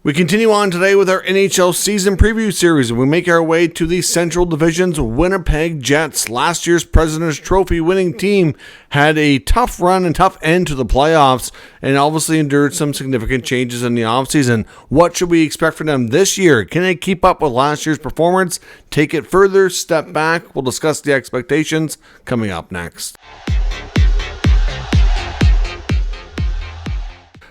We continue on today with our NHL season preview series, and we make our way to the Central Division's Winnipeg Jets. Last year's President's Trophy winning team had a tough run and tough end to the playoffs, and obviously endured some significant changes in the offseason. What should we expect from them this year? Can they keep up with last year's performance? Take it further, step back? We'll discuss the expectations coming up next.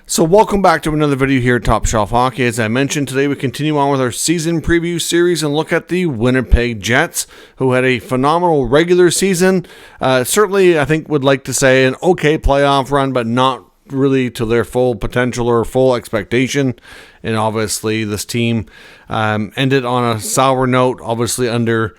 So welcome back to another video here at Top Shelf Hockey. As I mentioned, today we continue on with our season preview series and look at the Winnipeg Jets, who had a phenomenal regular season. Certainly, I think would like to say an okay playoff run, but not really to their full potential or full expectation. And obviously, this team ended on a sour note, obviously under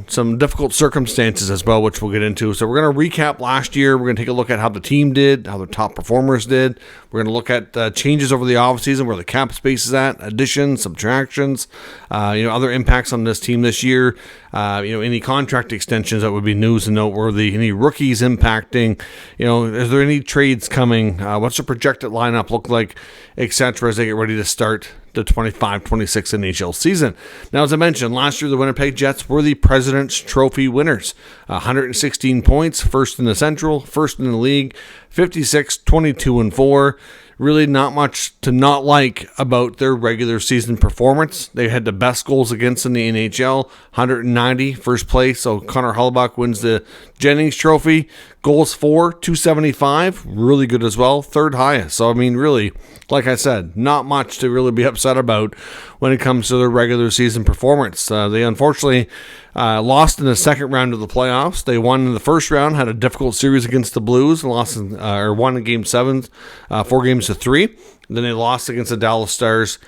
some difficult circumstances as well, which we'll get into. So we're going to recap last year. We're going to take a look at how the team did, how the top performers did. We're going to look at changes over the offseason, where the cap space is at, additions, subtractions, other impacts on this team this year, any contract extensions that would be news and noteworthy, any rookies impacting, is there any trades coming, what's the projected lineup look like, etc. as they get ready to start the 25-26 NHL season. Now, as I mentioned, last year the Winnipeg Jets were the President's Trophy winners. 116 points, first in the Central, first in the league, 56, 22-4. Really not much to not like about their regular season performance. They had the best goals against in the NHL, 190, first place. So Connor Hellebuyck wins the Jennings Trophy. Goals for, 275, really good as well, third highest. So, really, like I said, not much to really be upset about when it comes to their regular season performance. They unfortunately lost in the second round of the playoffs. They won in the first round, had a difficult series against the Blues, won in Game 7, 4-3. Then they lost against the Dallas Stars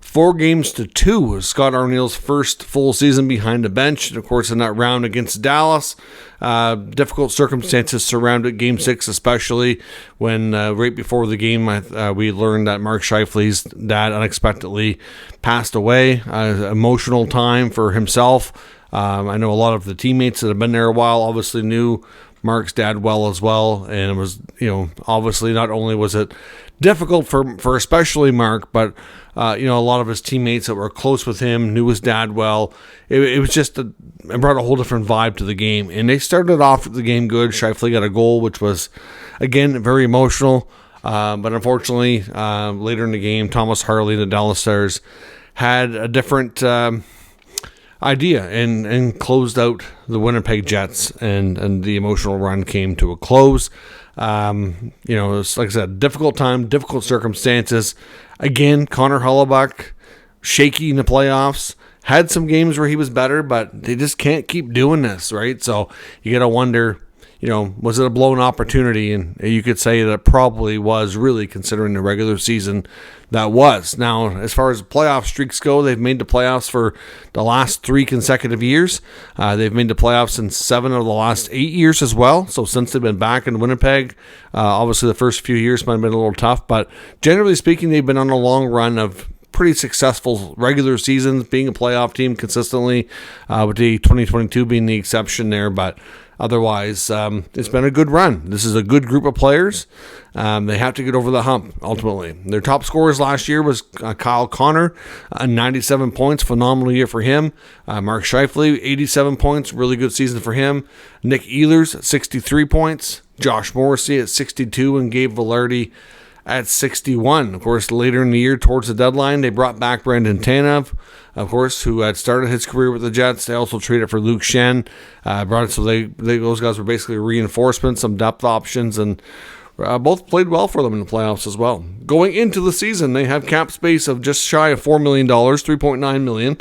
4-2. Scott Arniel's first full season behind the bench. And of course, in that round against Dallas, difficult circumstances surrounded Game 6, especially when right before the game, we learned that Mark Scheifele's dad unexpectedly passed away. Emotional time for himself. I know a lot of the teammates that have been there a while obviously knew Mark's dad well as well, and it was, obviously not only was it difficult for especially Mark, but a lot of his teammates that were close with him knew his dad well. It was just it brought a whole different vibe to the game, and they started off the game good. Scheifele got a goal, which was again very emotional, but unfortunately later in the game, Thomas Harley, the Dallas Stars, had a different idea and closed out the Winnipeg Jets, and the emotional run came to a close. It's like I said, difficult time, difficult circumstances. Again, Connor Hellebuyck, shaky in the playoffs. Had some games where he was better, but they just can't keep doing this, right? So you got to wonder, was it a blown opportunity? And you could say that it probably was, really, considering the regular season that was. Now, as far as playoff streaks go, they've made the playoffs for the last 3 consecutive years. They've made the playoffs in 7 of the last 8 years as well. So since they've been back in Winnipeg, obviously the first few years might have been a little tough, but generally speaking, they've been on a long run of pretty successful regular seasons, being a playoff team consistently, with the 2022 being the exception there, but otherwise, it's been a good run. This is a good group of players. They have to get over the hump, ultimately. Their top scorers last year was Kyle Connor, 97 points, phenomenal year for him. Mark Scheifele, 87 points, really good season for him. Nick Ehlers, 63 points. Josh Morrissey at 62, and Gabe Vilardi at 61. Of course, later in the year, towards the deadline, they brought back Brandon Tanev, of course, who had started his career with the Jets. They also traded for Luke Schenn. Those guys were basically reinforcements, some depth options, and both played well for them in the playoffs as well. Going into the season, they have cap space of just shy of $4 million, $3.9 million,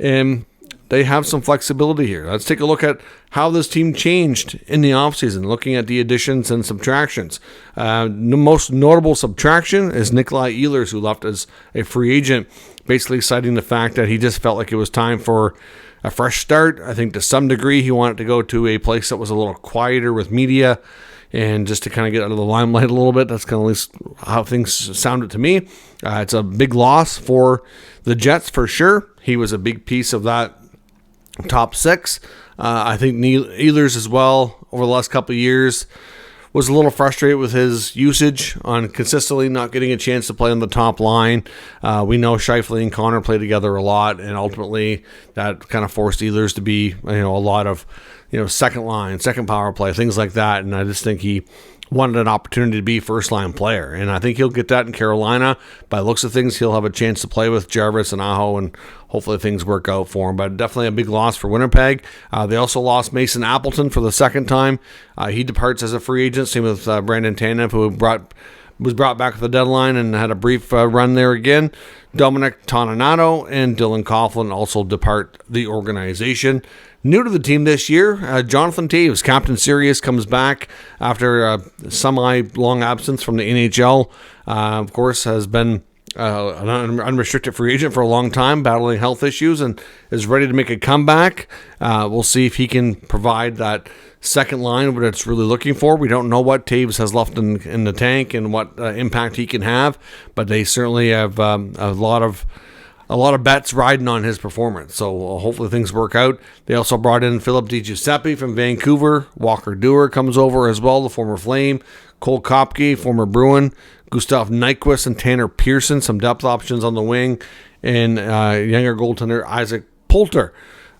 and they have some flexibility here. Let's take a look at how this team changed in the offseason, looking at the additions and subtractions. The most notable subtraction is Nikolai Ehlers, who left as a free agent, basically citing the fact that he just felt like it was time for a fresh start. I think to some degree he wanted to go to a place that was a little quieter with media, and just to kind of get out of the limelight a little bit. That's kind of at least how things sounded to me. It's a big loss for the Jets for sure. He was a big piece of that top 6. I think Ehlers as well, over the last couple of years, was a little frustrated with his usage on consistently not getting a chance to play on the top line. We know Scheifele and Connor play together a lot, and ultimately that kind of forced Ehlers to be, a lot of, second line, second power play, things like that. And I just think he wanted an opportunity to be first-line player, and I think he'll get that in Carolina. By the looks of things, he'll have a chance to play with Jarvis and Aho, and hopefully things work out for him. But definitely a big loss for Winnipeg. They also lost Mason Appleton for the second time. He departs as a free agent, same with Brandon Tanev, who was brought back at the deadline and had a brief run there again. Dominic Toninato and Dylan Coughlin also depart the organization. New to the team this year, Jonathan Toews, Captain Sirius, comes back after a semi-long absence from the NHL. Of course, has been an unrestricted free agent for a long time, battling health issues, and is ready to make a comeback. We'll see if he can provide that second line, what it's really looking for. We don't know what Toews has left in the tank and what impact he can have, but they certainly have a lot of bets riding on his performance. So hopefully things work out. They also brought in Philip DiGiuseppe from Vancouver. Walker Duehr comes over as well, the former Flame. Cole Kopke, former Bruin. Gustav Nyquist and Tanner Pearson, some depth options on the wing. And younger goaltender Isaac Poulter.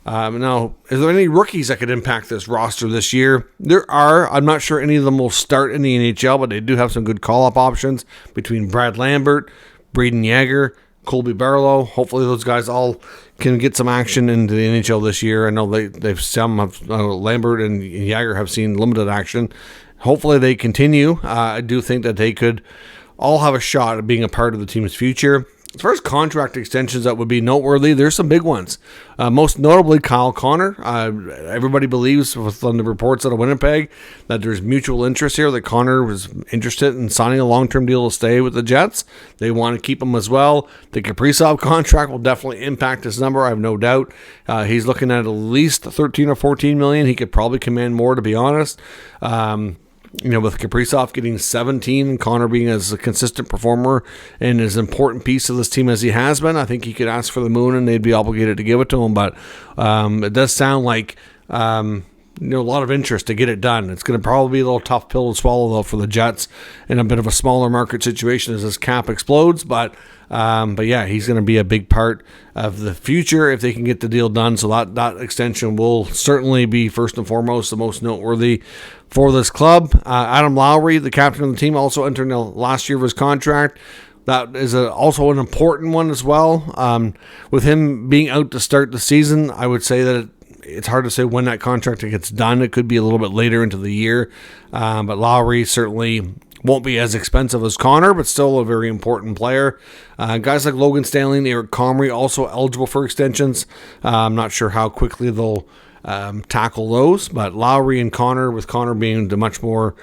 Now, is there any rookies that could impact this roster this year? There are. I'm not sure any of them will start in the NHL, but they do have some good call-up options between Brad Lambert, Braden Yager, Colby Barlow. Hopefully those guys all can get some action into the NHL this year. I know Lambert and Yager have seen limited action. Hopefully they continue. I do think that they could all have a shot at being a part of the team's future. As far as contract extensions that would be noteworthy, there's some big ones. Most notably, Kyle Connor. Everybody believes, on the reports out of Winnipeg, that there's mutual interest here, that Connor was interested in signing a long-term deal to stay with the Jets. They want to keep him as well. The Kaprizov contract will definitely impact his number, I have no doubt. He's looking at least 13 or 14 million. He could probably command more, to be honest. With Kaprizov getting 17 and Connor being as a consistent performer and as important piece of this team as he has been, I think he could ask for the moon and they'd be obligated to give it to him. But it does sound like a lot of interest to get it done. It's going to probably be a little tough pill to swallow, though, for the Jets in a bit of a smaller market situation as this cap explodes. But yeah, he's going to be a big part of the future if they can get the deal done. So that extension will certainly be first and foremost the most noteworthy for this club. Adam Lowry, the captain of the team, also entering the last year of his contract. That is also an important one as well. With him being out to start the season, I would say that it's hard to say when that contract gets done. It could be a little bit later into the year. But Lowry certainly won't be as expensive as Connor, but still a very important player. Guys like Logan Stanley and Eric Comrie also eligible for extensions. I'm not sure how quickly they'll tackle those, but Lowry and Connor, with Connor being the much more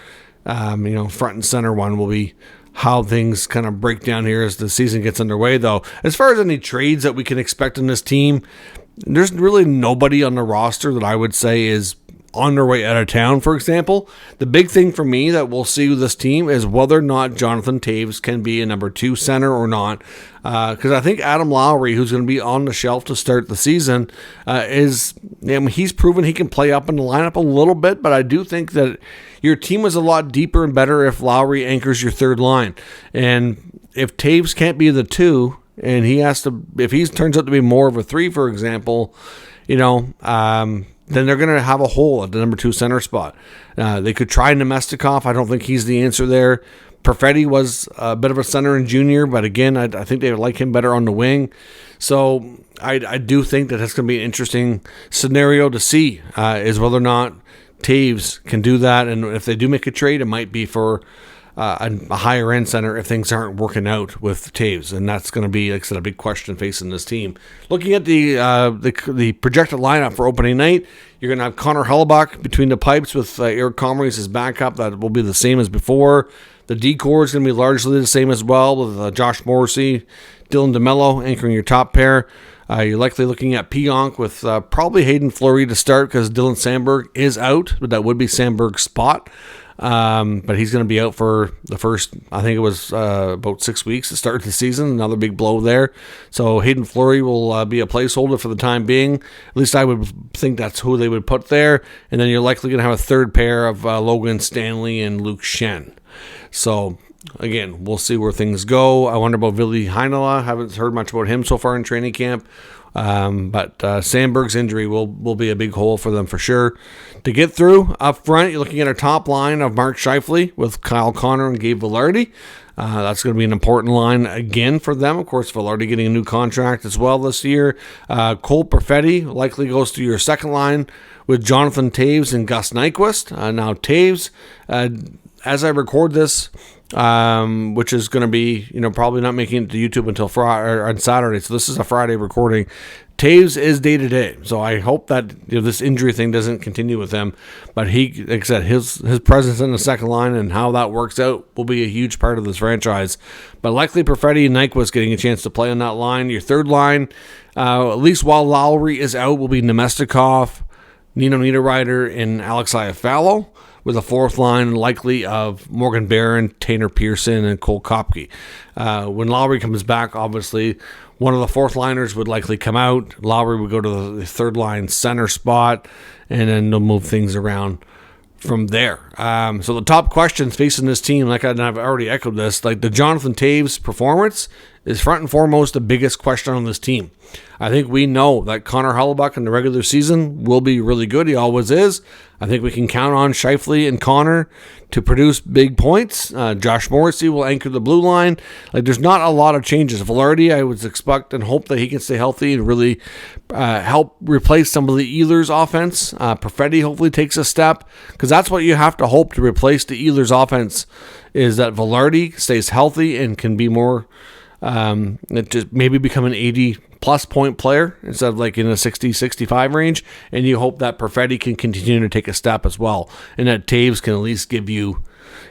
front and center one, will be how things kind of break down here as the season gets underway. Though, as far as any trades that we can expect in this team, there's really nobody on the roster that I would say is on their way out of town, for example. The big thing for me that we'll see with this team is whether or not Jonathan Toews can be a number 2 center or not. Because I think Adam Lowry, who's going to be on the shelf to start the season, he's proven he can play up in the lineup a little bit, but I do think that your team is a lot deeper and better if Lowry anchors your third line. And if Toews can't be the 2, and if he turns out to be more of a 3, for example, then they're going to have a hole at the number 2 center spot. They could try Nemestikov. I don't think he's the answer there. Perfetti was a bit of a center in junior, but again, I think they would like him better on the wing. So I do think that that's going to be an interesting scenario to see, is whether or not Toews can do that. And if they do make a trade, it might be for a higher end center if things aren't working out with Toews, and that's going to be, like I said, a big question facing this team. Looking at the projected lineup for opening night, you're going to have Connor Hellebuyck between the pipes with Eric Comrie as his backup. That will be the same as before. The decor is going to be largely the same as well, with Josh Morrissey, Dylan DeMello anchoring your top pair. You're likely looking at Pionk with probably Hayden Fleury to start because Dylan Sandberg is out, but that would be Sandberg's spot. but he's going to be out for the first, I think it was about 6 weeks to start the season. Another big blow there. So Hayden Fleury will be a placeholder for the time being. At least I would think that's who they would put there. And then you're likely going to have a third pair of Logan Stanley and Luke Shen. So again, we'll see where things go. I wonder about Ville Heinola. Haven't heard much about him so far in training camp. But Sandberg's injury will be a big hole for them for sure. To get through, up front, you're looking at a top line of Mark Scheifele with Kyle Connor and Gabe Vilardi. That's going to be an important line again for them. Of course, Vilardi getting a new contract as well this year. Cole Perfetti likely goes to your second line with Jonathan Toews and Gus Nyquist. Now, Toews, as I record this, which is going to be, probably not making it to YouTube until Friday or on Saturday. So this is a Friday recording. Toews is day to day. So I hope that this injury thing doesn't continue with him. But he, like I said, his presence in the second line and how that works out will be a huge part of this franchise. But likely Perfetti and Nyquist getting a chance to play on that line. Your third line, at least while Lowry is out, will be Nemestikov, Nino Niederreiter, and Alex Iafallo, with a fourth line likely of Morgan Barron, Tanner Pearson, and Cole Kopke. When Lowry comes back, obviously, one of the fourth liners would likely come out. Lowry would go to the third line center spot, and then they'll move things around from there. So the top questions facing this team, and I've already echoed this, like the Jonathan Toews performance is front and foremost the biggest question on this team. I think we know that Connor Hellebuyck in the regular season will be really good. He always is. I think we can count on Scheifele and Connor to produce big points. Josh Morrissey will anchor the blue line. There's not a lot of changes. Vilardi, I would expect and hope that he can stay healthy and really help replace some of the Ehlers offense. Perfetti hopefully takes a step, because that's what you have to hope to replace the Ehlers offense, is that Vilardi stays healthy and can be more, just maybe become an 80-plus point player instead of in a 60-65 range, and you hope that Perfetti can continue to take a step as well, and that Toews can at least give you,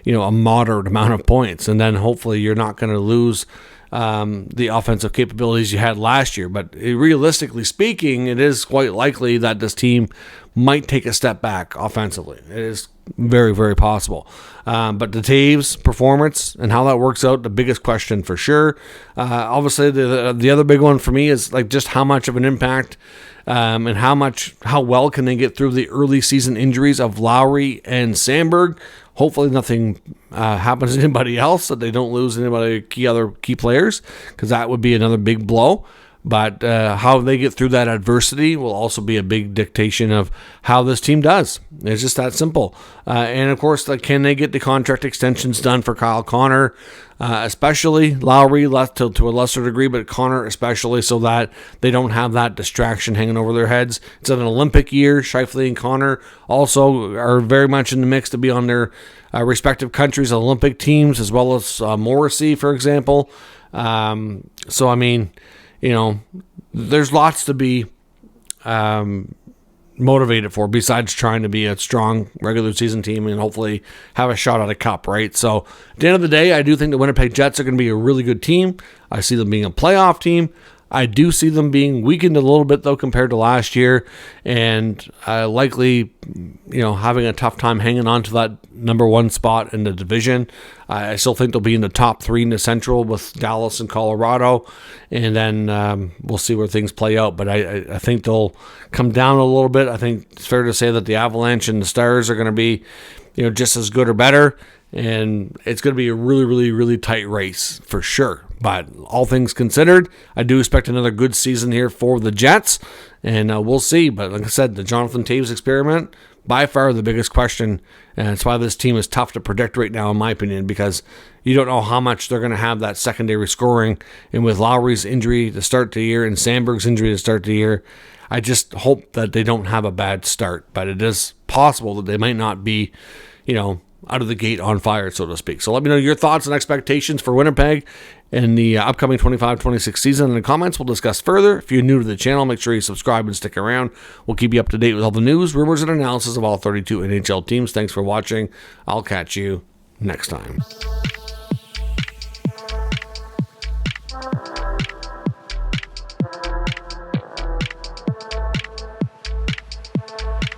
a moderate amount of points, and then hopefully you're not going to lose the offensive capabilities you had last year. But realistically speaking, it is quite likely that this team might take a step back offensively. It is very, very possible. But the Toews performance and how that works out, the biggest question for sure. Obviously, the other big one for me is just how much of an impact and how well can they get through the early season injuries of Lowry and Sandberg. Hopefully nothing happens to anybody else, that they don't lose anybody, other key players, because that would be another big blow. But how they get through that adversity will also be a big dictation of how this team does. It's just that simple. And of course, can they get the contract extensions done for Kyle Connor, especially Lowry to a lesser degree, but Connor especially, so that they don't have that distraction hanging over their heads. It's an Olympic year. Scheifele and Connor also are very much in the mix to be on their respective countries' Olympic teams, as well as Morrissey, for example. So, I mean, there's lots to be motivated for besides trying to be a strong regular season team and hopefully have a shot at a cup, right? So at the end of the day, I do think the Winnipeg Jets are going to be a really good team. I see them being a playoff team. I do see them being weakened a little bit, though, compared to last year, and likely, having a tough time hanging on to that number one spot in the division. I still think they'll be in the top three in the Central with Dallas and Colorado, and then we'll see where things play out. But I think they'll come down a little bit. I think it's fair to say that the Avalanche and the Stars are going to be, just as good or better, and it's going to be a really, really, really tight race for sure. But all things considered, I do expect another good season here for the Jets, and we'll see. But like I said, the Jonathan Toews experiment, by far the biggest question, and that's why this team is tough to predict right now, in my opinion, because you don't know how much they're going to have that secondary scoring. And with Lowry's injury to start the year and Sandberg's injury to start the year, I just hope that they don't have a bad start. But it is possible that they might not be, out of the gate on fire, so to speak. So let me know your thoughts and expectations for Winnipeg in the upcoming 25-26 season in the comments. We'll discuss further. If you're new to the channel, make sure you subscribe and stick around. We'll keep you up to date with all the news, rumors, and analysis of all 32 NHL teams. Thanks for watching. I'll catch you next time.